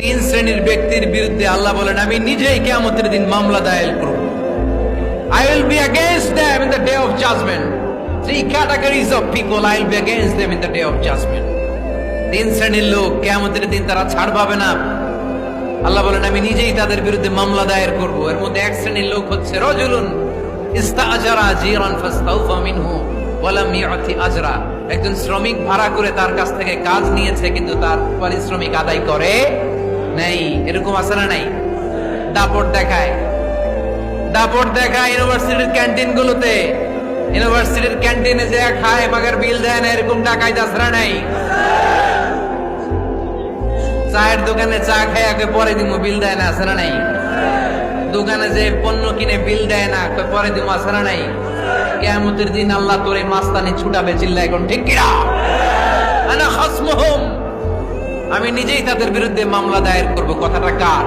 তিন শ্রেণীর ব্যক্তির বিরুদ্ধে আল্লাহ বলেন আমি নিজেই কিয়ামতের দিন মামলা দায়ের করব। I will be against them in the day of judgment. Three categories of people I will be against them in the day of judgment. তিন শ্রেণীর লোক কিয়ামতের দিন তারা ছাড় পাবে না। আল্লাহ বলেন আমি নিজেই তাদের বিরুদ্ধে মামলা দায়ের করব। এর মধ্যে এক শ্রেণীর লোক হচ্ছে রাজুলুন ইস্তাআজারা জিরান ফাস্তাওফা মিনহু ওয়া লাম ইউতি আজরা। একজন শ্রমিক ভাড়া করে তার কাছ থেকে কাজ নিয়েছে কিন্তু তার পারিশ্রমিক আদায় করে নাই। এরকম আছে না নাই? দাপট দেখায় ইউনিভার্সিটির ক্যান্টিন গুলোতে, ইউনিভার্সিটির ক্যান্টিনে যে খায় মাগার বিল দেয় না, এরকম টাকায় দাসরা নাই। চায়ের দোকানে চা খায় আগে পরে দিমু বিল দেয় না, আছে না নাই? দোকানে যে পণ্য কিনে বিল দেয় না পরে দিমু, আছে না নাই? কিয়ামতের দিন আল্লাহ তোরে মাস্তানি ছুটাবে, চিল্লা এখন ঠিক কিনা? আনা খাসমুহুম, আমি নিজেই তাদের বিরুদ্ধে মামলা দায়ের করব। কথাটা কার?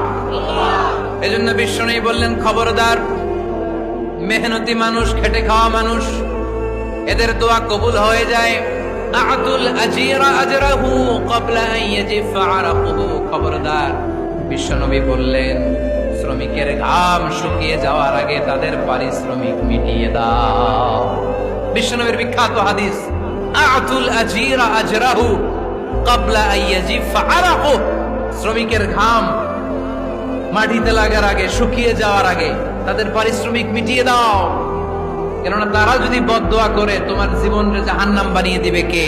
এজন্য বিশ্বনবী বললেন খবরদার, মেহনতি মানুষ, খেটে খাওয়া মানুষ, এদের দোয়া কবুল হয়ে যায়। আতুল আজিরা আজরাহু ক্বাবলা আন ইয়াজিফা আরাকুহু। খবরদার, বিশ্বনবী বললেন শ্রমিকের ঘাম শুকিয়ে যাওয়ার আগে তাদের পারিশ্রমিক মিটিয়ে দাও। বিশ্বনবীর বিখ্যাত হাদিস, আতুল আজিরা আজরাহু ক্বাবলা আন ইয়াজিফা আরাকুহু। শ্রমিকের ঘাম মাটিতে লাগার আগে, শুকিয়ে যাওয়ার আগে তাদের পারিশ্রমিক মিটিয়ে দাও। কেননা তারা যদি বদদোয়া করে তোমার জীবনকে জাহান্নাম বানিয়ে দিবে কে?